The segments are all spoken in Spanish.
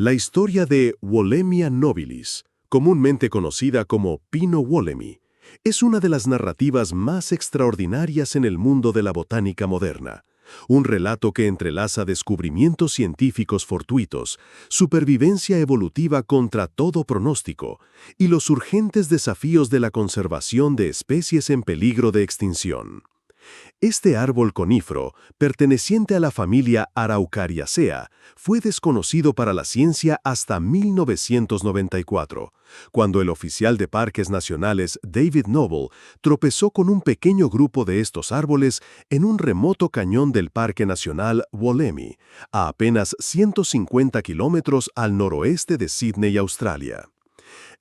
La historia de Wollemia nobilis, comúnmente conocida como Pino Wollemi, es una de las narrativas más extraordinarias en el mundo de la botánica moderna. Un relato que entrelaza descubrimientos científicos fortuitos, supervivencia evolutiva contra todo pronóstico y los urgentes desafíos de la conservación de especies en peligro de extinción. Este árbol conífero, perteneciente a la familia Araucariaceae, fue desconocido para la ciencia hasta 1994, cuando el oficial de Parques Nacionales David Noble tropezó con un pequeño grupo de estos árboles en un remoto cañón del Parque Nacional Wollemi, a apenas 150 kilómetros al noroeste de Sídney, Australia.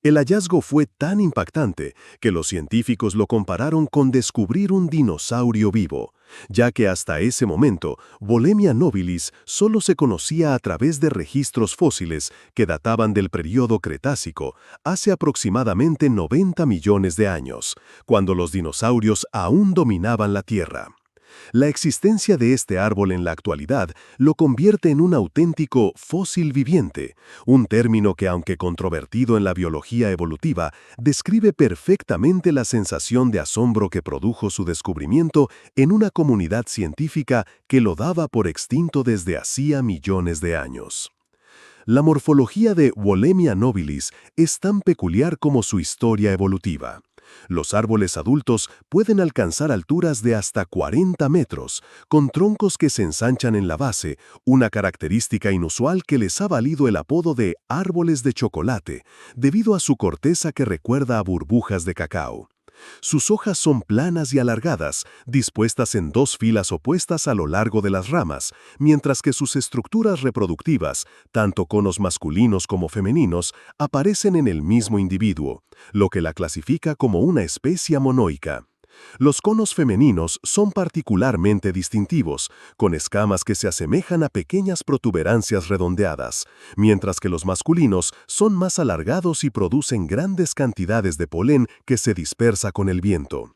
El hallazgo fue tan impactante que los científicos lo compararon con descubrir un dinosaurio vivo, ya que hasta ese momento Wollemia nobilis solo se conocía a través de registros fósiles que databan del período Cretácico, hace aproximadamente 90 millones de años, cuando los dinosaurios aún dominaban la Tierra. La existencia de este árbol en la actualidad lo convierte en un auténtico fósil viviente, un término que, aunque controvertido en la biología evolutiva, describe perfectamente la sensación de asombro que produjo su descubrimiento en una comunidad científica que lo daba por extinto desde hacía millones de años. La morfología de Wollemia nobilis es tan peculiar como su historia evolutiva. Los árboles adultos pueden alcanzar alturas de hasta 40 metros, con troncos que se ensanchan en la base, una característica inusual que les ha valido el apodo de árboles de chocolate, debido a su corteza que recuerda a burbujas de cacao. Sus hojas son planas y alargadas, dispuestas en dos filas opuestas a lo largo de las ramas, mientras que sus estructuras reproductivas, tanto conos masculinos como femeninos, aparecen en el mismo individuo, lo que la clasifica como una especie monoica. Los conos femeninos son particularmente distintivos, con escamas que se asemejan a pequeñas protuberancias redondeadas, mientras que los masculinos son más alargados y producen grandes cantidades de polen que se dispersa con el viento.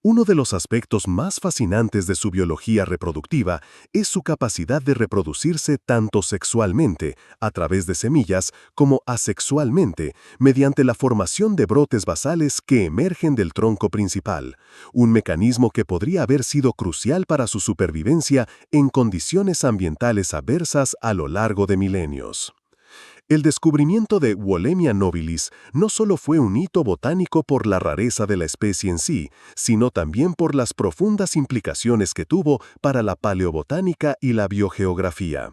Uno de los aspectos más fascinantes de su biología reproductiva es su capacidad de reproducirse tanto sexualmente, a través de semillas, como asexualmente, mediante la formación de brotes basales que emergen del tronco principal, un mecanismo que podría haber sido crucial para su supervivencia en condiciones ambientales adversas a lo largo de milenios. El descubrimiento de Wollemia nobilis no solo fue un hito botánico por la rareza de la especie en sí, sino también por las profundas implicaciones que tuvo para la paleobotánica y la biogeografía.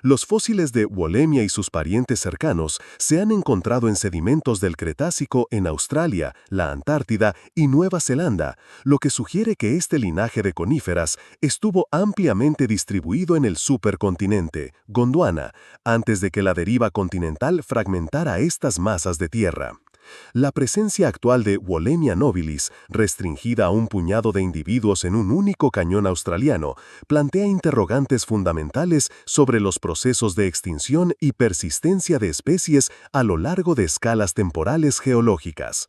Los fósiles de Wollemia y sus parientes cercanos se han encontrado en sedimentos del Cretácico en Australia, la Antártida y Nueva Zelanda, lo que sugiere que este linaje de coníferas estuvo ampliamente distribuido en el supercontinente, Gondwana, antes de que la deriva continental fragmentara estas masas de tierra. La presencia actual de Wollemia nobilis, restringida a un puñado de individuos en un único cañón australiano, plantea interrogantes fundamentales sobre los procesos de extinción y persistencia de especies a lo largo de escalas temporales geológicas.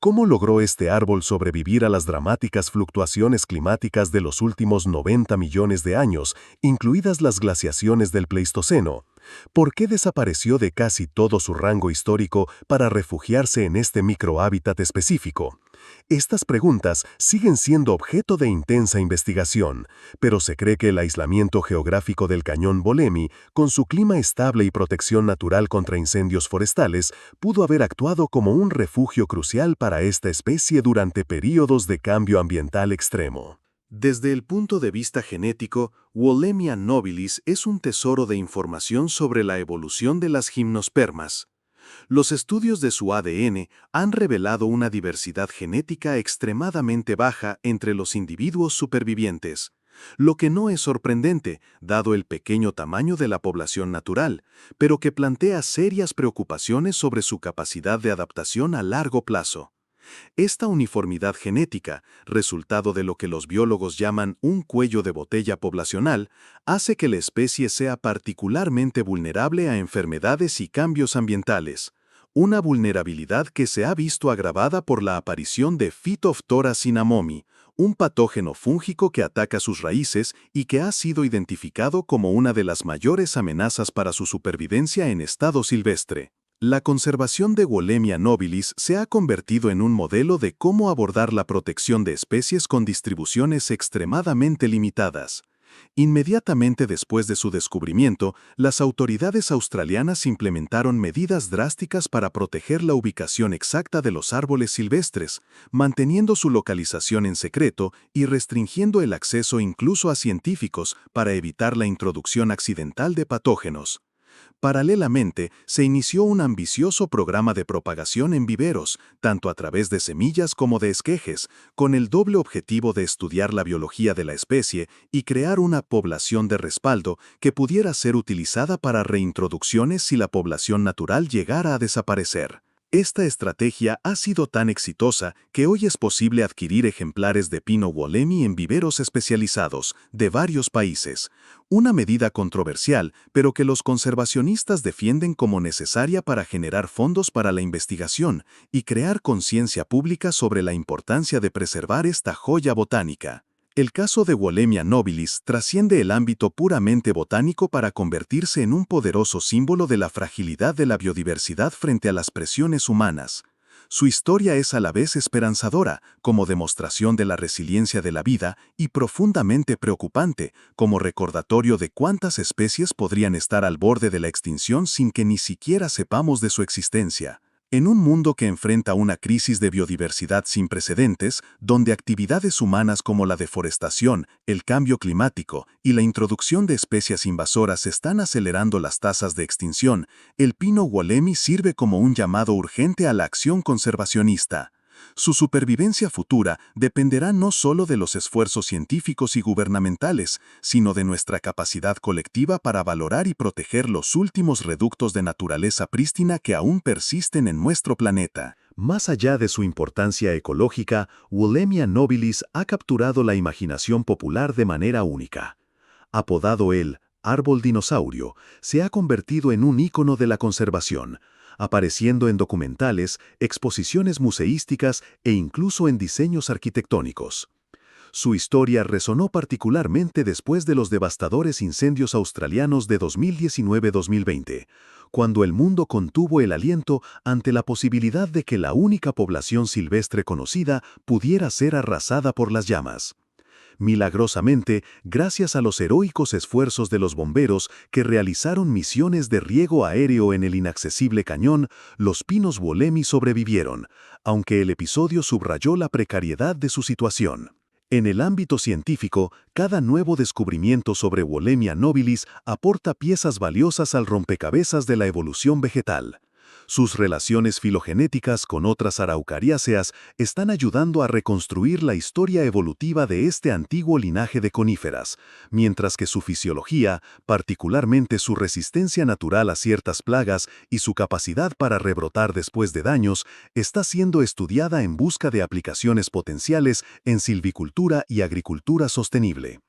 ¿Cómo logró este árbol sobrevivir a las dramáticas fluctuaciones climáticas de los últimos 90 millones de años, incluidas las glaciaciones del Pleistoceno? ¿Por qué desapareció de casi todo su rango histórico para refugiarse en este microhábitat específico? Estas preguntas siguen siendo objeto de intensa investigación, pero se cree que el aislamiento geográfico del cañón Wollemi, con su clima estable y protección natural contra incendios forestales, pudo haber actuado como un refugio crucial para esta especie durante períodos de cambio ambiental extremo. Desde el punto de vista genético, Wollemia nobilis es un tesoro de información sobre la evolución de las gimnospermas. Los estudios de su ADN han revelado una diversidad genética extremadamente baja entre los individuos supervivientes, lo que no es sorprendente, dado el pequeño tamaño de la población natural, pero que plantea serias preocupaciones sobre su capacidad de adaptación a largo plazo. Esta uniformidad genética, resultado de lo que los biólogos llaman un cuello de botella poblacional, hace que la especie sea particularmente vulnerable a enfermedades y cambios ambientales, una vulnerabilidad que se ha visto agravada por la aparición de Phytophthora cinnamomi, un patógeno fúngico que ataca sus raíces y que ha sido identificado como una de las mayores amenazas para su supervivencia en estado silvestre. La conservación de Wollemia nobilis se ha convertido en un modelo de cómo abordar la protección de especies con distribuciones extremadamente limitadas. Inmediatamente después de su descubrimiento, las autoridades australianas implementaron medidas drásticas para proteger la ubicación exacta de los árboles silvestres, manteniendo su localización en secreto y restringiendo el acceso incluso a científicos para evitar la introducción accidental de patógenos. Paralelamente, se inició un ambicioso programa de propagación en viveros, tanto a través de semillas como de esquejes, con el doble objetivo de estudiar la biología de la especie y crear una población de respaldo que pudiera ser utilizada para reintroducciones si la población natural llegara a desaparecer. Esta estrategia ha sido tan exitosa que hoy es posible adquirir ejemplares de pino wollemi en viveros especializados de varios países, una medida controversial, pero que los conservacionistas defienden como necesaria para generar fondos para la investigación y crear conciencia pública sobre la importancia de preservar esta joya botánica. El caso de Wollemia nobilis trasciende el ámbito puramente botánico para convertirse en un poderoso símbolo de la fragilidad de la biodiversidad frente a las presiones humanas. Su historia es a la vez esperanzadora, como demostración de la resiliencia de la vida, y profundamente preocupante, como recordatorio de cuántas especies podrían estar al borde de la extinción sin que ni siquiera sepamos de su existencia. En un mundo que enfrenta una crisis de biodiversidad sin precedentes, donde actividades humanas como la deforestación, el cambio climático y la introducción de especies invasoras están acelerando las tasas de extinción, el pino wollemi sirve como un llamado urgente a la acción conservacionista. Su supervivencia futura dependerá no solo de los esfuerzos científicos y gubernamentales, sino de nuestra capacidad colectiva para valorar y proteger los últimos reductos de naturaleza prístina que aún persisten en nuestro planeta. Más allá de su importancia ecológica, Wollemia nobilis ha capturado la imaginación popular de manera única. Apodado el árbol dinosaurio, se ha convertido en un ícono de la conservación, apareciendo en documentales, exposiciones museísticas e incluso en diseños arquitectónicos. Su historia resonó particularmente después de los devastadores incendios australianos de 2019-2020, cuando el mundo contuvo el aliento ante la posibilidad de que la única población silvestre conocida pudiera ser arrasada por las llamas. Milagrosamente, gracias a los heroicos esfuerzos de los bomberos que realizaron misiones de riego aéreo en el inaccesible cañón, los pinos wollemi sobrevivieron, aunque el episodio subrayó la precariedad de su situación. En el ámbito científico, cada nuevo descubrimiento sobre Wollemia nobilis aporta piezas valiosas al rompecabezas de la evolución vegetal. Sus relaciones filogenéticas con otras araucariáceas están ayudando a reconstruir la historia evolutiva de este antiguo linaje de coníferas, mientras que su fisiología, particularmente su resistencia natural a ciertas plagas y su capacidad para rebrotar después de daños, está siendo estudiada en busca de aplicaciones potenciales en silvicultura y agricultura sostenible.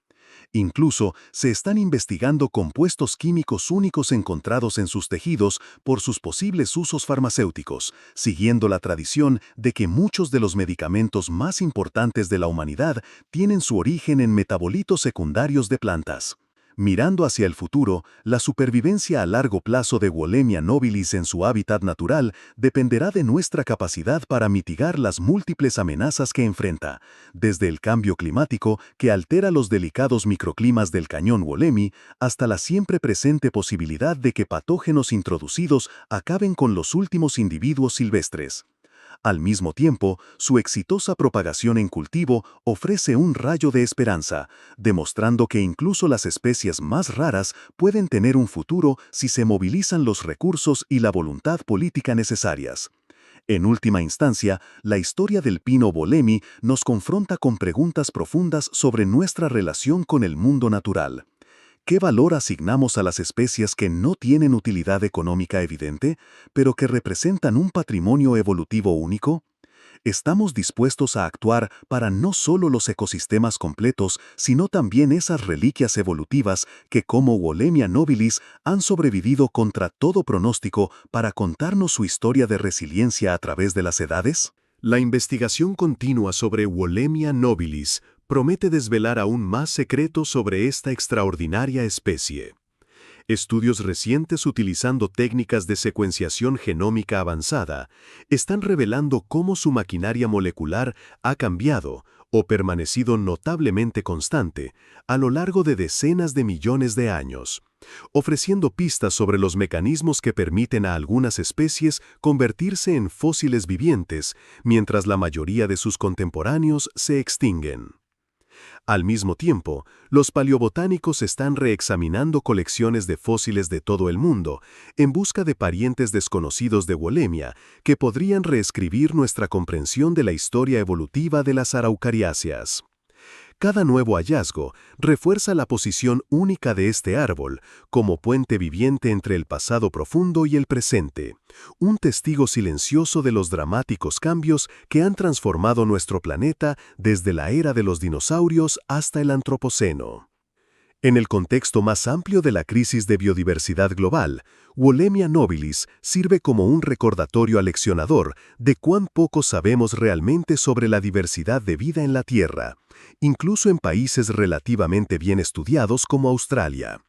Incluso se están investigando compuestos químicos únicos encontrados en sus tejidos por sus posibles usos farmacéuticos, siguiendo la tradición de que muchos de los medicamentos más importantes de la humanidad tienen su origen en metabolitos secundarios de plantas. Mirando hacia el futuro, la supervivencia a largo plazo de Wollemia nobilis en su hábitat natural dependerá de nuestra capacidad para mitigar las múltiples amenazas que enfrenta, desde el cambio climático que altera los delicados microclimas del cañón Wollemi hasta la siempre presente posibilidad de que patógenos introducidos acaben con los últimos individuos silvestres. Al mismo tiempo, su exitosa propagación en cultivo ofrece un rayo de esperanza, demostrando que incluso las especies más raras pueden tener un futuro si se movilizan los recursos y la voluntad política necesarias. En última instancia, la historia del pino wollemi nos confronta con preguntas profundas sobre nuestra relación con el mundo natural. ¿Qué valor asignamos a las especies que no tienen utilidad económica evidente, pero que representan un patrimonio evolutivo único? ¿Estamos dispuestos a actuar para no solo los ecosistemas completos, sino también esas reliquias evolutivas que, como Wollemia nobilis, han sobrevivido contra todo pronóstico para contarnos su historia de resiliencia a través de las edades? La investigación continua sobre Wollemia nobilis promete desvelar aún más secretos sobre esta extraordinaria especie. Estudios recientes utilizando técnicas de secuenciación genómica avanzada están revelando cómo su maquinaria molecular ha cambiado o permanecido notablemente constante a lo largo de decenas de millones de años, ofreciendo pistas sobre los mecanismos que permiten a algunas especies convertirse en fósiles vivientes, mientras la mayoría de sus contemporáneos se extinguen. Al mismo tiempo, los paleobotánicos están reexaminando colecciones de fósiles de todo el mundo en busca de parientes desconocidos de Wollemia que podrían reescribir nuestra comprensión de la historia evolutiva de las araucariáceas. Cada nuevo hallazgo refuerza la posición única de este árbol como puente viviente entre el pasado profundo y el presente, un testigo silencioso de los dramáticos cambios que han transformado nuestro planeta desde la era de los dinosaurios hasta el Antropoceno. En el contexto más amplio de la crisis de biodiversidad global, Wollemia nobilis sirve como un recordatorio aleccionador de cuán poco sabemos realmente sobre la diversidad de vida en la Tierra, incluso en países relativamente bien estudiados como Australia.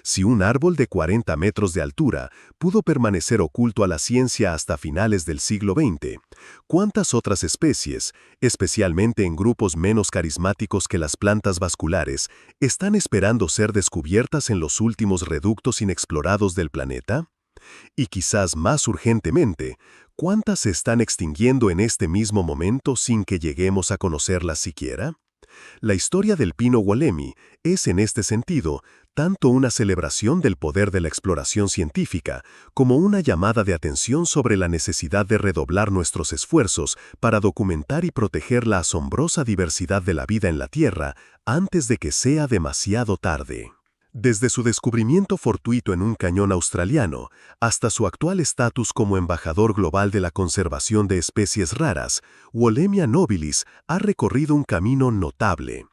Si un árbol de 40 metros de altura pudo permanecer oculto a la ciencia hasta finales del siglo XX, ¿cuántas otras especies, especialmente en grupos menos carismáticos que las plantas vasculares, están esperando ser descubiertas en los últimos reductos inexplorados del planeta? Y quizás más urgentemente, ¿cuántas se están extinguiendo en este mismo momento sin que lleguemos a conocerlas siquiera? La historia del pino Wollemi es, en este sentido, tanto una celebración del poder de la exploración científica como una llamada de atención sobre la necesidad de redoblar nuestros esfuerzos para documentar y proteger la asombrosa diversidad de la vida en la Tierra antes de que sea demasiado tarde. Desde su descubrimiento fortuito en un cañón australiano hasta su actual estatus como embajador global de la conservación de especies raras, Wollemia nobilis ha recorrido un camino notable.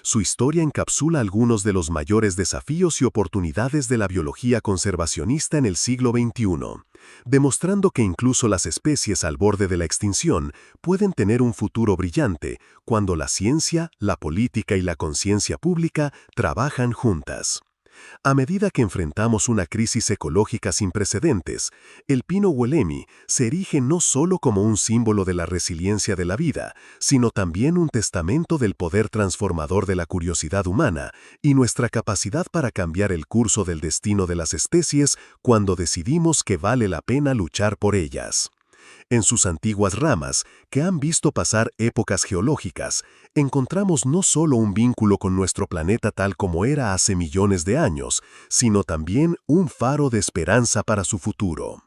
Su historia encapsula algunos de los mayores desafíos y oportunidades de la biología conservacionista en el siglo XXI, demostrando que incluso las especies al borde de la extinción pueden tener un futuro brillante cuando la ciencia, la política y la conciencia pública trabajan juntas. A medida que enfrentamos una crisis ecológica sin precedentes, el pino Wollemi se erige no solo como un símbolo de la resiliencia de la vida, sino también un testamento del poder transformador de la curiosidad humana y nuestra capacidad para cambiar el curso del destino de las especies cuando decidimos que vale la pena luchar por ellas. En sus antiguas ramas, que han visto pasar épocas geológicas, encontramos no solo un vínculo con nuestro planeta tal como era hace millones de años, sino también un faro de esperanza para su futuro.